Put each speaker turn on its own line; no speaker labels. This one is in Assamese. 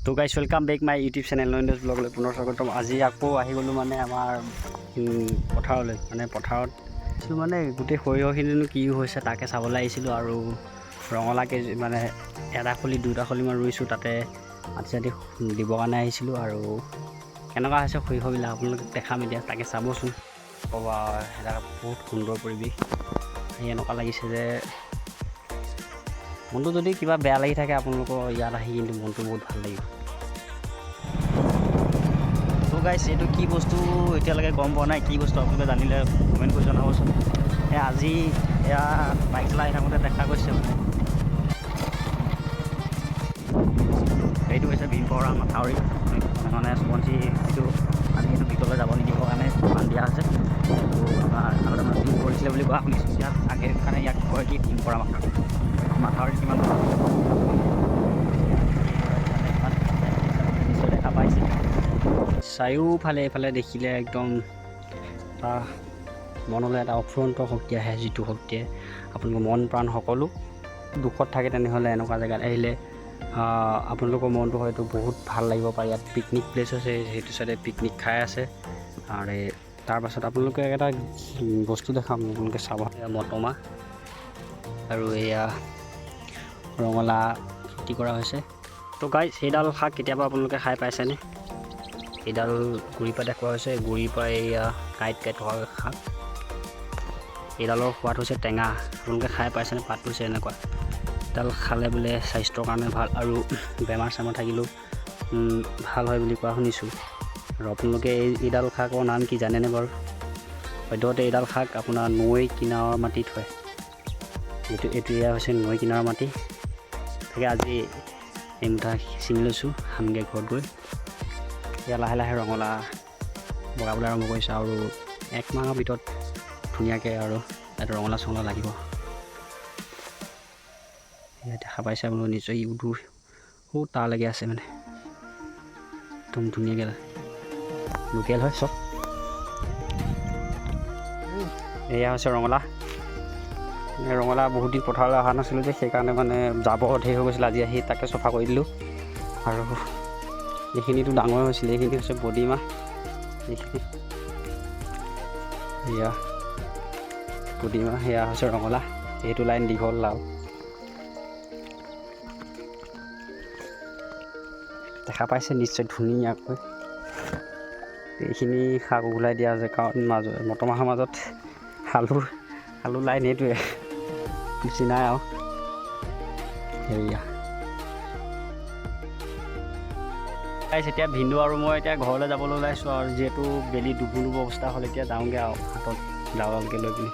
তো guys welcome back my YouTube channel নইনডেজ ব্লগলৈ পুনৰ স্বাগতম। আজি আকৌ আহি গ'লোঁ মানে আমাৰ পথাৰলৈ, মানে পথাৰত মানে গোটেই সৰিয়হখিনিনো কি হৈছে তাকে চাবলৈ আহিছিলোঁ। আৰু ৰঙালাও কেজি মানে এটা খলি দুটা খলি মই ৰুইছোঁ, তাতে মাটি চাটি দিবৰ কাৰণে আহিছিলোঁ। আৰু কেনেকুৱা হৈছে সৰিয়হবিলাক আপোনালোকে দেখাম এতিয়া, তাকে চাবচোন। ক'বা এটা বহুত সুন্দৰ পৰিৱেশ। সেই এনেকুৱা লাগিছে যে মনটো যদি কিবা বেয়া লাগি থাকে আপোনালোকৰ ইয়াত আহি কিন্তু মনটো বহুত ভাল লাগিব। তো গাইছ এইটো কি বস্তু এতিয়ালৈকে গম পোৱা নাই, কি বস্তু আপোনালোকে জানিলে কমেণ্ট কৰি জনাবচোন। আজি এয়া বাইক চলাই থাকোঁতে দেখা গৈছে মানে এইটো হৈছে ভীমপৰা মাথাউৰি, মানে সোৱণশিৰি এইটো আমি এইটো ভিতৰলৈ যাব নিদিবৰ কাৰণে বান্ধ দিয়া হৈছে। আমাৰ আগতে মানে ভীম কৰিছিলে বুলি কোৱা শুনিছোঁ। ইয়াত আগে কাৰণে ইয়াক কয় কি ভীমপৰা মাথাউৰি কিমান নিশ্চয় দেখা পাইছে। চাৰিওফালে এইফালে দেখিলে একদম এটা মনলৈ এটা অফুৰন্ত শক্তি আহে, যিটো শক্তিয়ে আপোনালোকৰ মন প্ৰাণ সকলো দুখত থাকে। তেনেহ'লে এনেকুৱা জেগাত আহিলে আপোনালোকৰ মনটো হয়তো বহুত ভাল লাগিব পাৰে। ইয়াত পিকনিক প্লেচ আছে, সেইটো চাইডে পিকনিক খাই আছে। আৰু তাৰপাছত আপোনালোকে এটা বস্তু দেখাম, আপোনালোকে চাব। মটৰমাহ আৰু এয়া ৰঙালাও খেতি কৰা হৈছে। তো গাইজ সেইডাল শাক কেতিয়াবা আপোনালোকে খাই পাইছেনে? এইডাল গুড়িৰ পৰা দেখুওৱা হৈছে, গুড়িৰ পৰা এয়া কাঁইট থকা শাক। এইডালৰ সোৱাদ হৈছে টেঙা, আপোনালোকে খাই পাইছেনে? পাতটো হৈছে এনেকুৱা। এইডাল খালে বোলে স্বাস্থ্যৰ কাৰণে ভাল, আৰু বেমাৰ চেমাৰ থাকিলেও ভাল হয় বুলি কোৱা শুনিছোঁ। আৰু আপোনালোকে এইডাল শাকৰ নাম কি জানেনে বাৰু? সদ্যহতে এইডাল শাক আপোনাৰ নৈ কিনাৰৰ মাটিত হয়। এইটো এয়া হৈছে নৈ কিনাৰৰ মাটি। তাকে আজি এই মুঠা ছিঙি লৈছোঁ, খামগৈ ঘৰত গৈ। এতিয়া লাহে লাহে ৰঙালাও বগাবলৈ আৰম্ভ কৰিছে, আৰু এক মাহৰ ভিতৰত ধুনীয়াকৈ আৰু ইয়াত ৰঙালাও চঙলাও লাগিব। এয়া দেখা পাইছে আপোনালোকে নিশ্চয়, ইউটিউব তালৈকে আছে মানে একদম ধুনীয়াকৈ লোকেল হয় চব। এয়া হৈছে ৰঙালাও বহুত দিন পথাৰলৈ অহা নাছিলোঁ যে, সেইকাৰণে মানে জাবৰ ধেৰ হৈ গৈছিলে। আজি আহি তাকে চফা কৰি দিলোঁ। আৰু এইখিনিতো ডাঙৰ হৈছিলে, এইখিনি হৈছে বডিমাহ। এইখিনি এয়া বডিমাহ, সেয়া হৈছে ৰঙালাও। এইটো লাইন দীঘল লাও দেখা পাইছে নিশ্চয় ধুনীয়াকৈ। এইখিনি শাক ওলাই দিয়া আছে, কাৰণ মটৰমাহৰ মাজত আলু লাইন এইটোৱে বেছি নাই আৰু। সেয়া এতিয়া ভিন্দু আৰু মই এতিয়া ঘৰলৈ যাবলৈ ওলাইছোঁ, আৰু যিহেতু বেলি ডুবুব অৱস্থা হ'ল, এতিয়া যাওঁগৈ আৰু হাতত জালকে লৈ পিনি।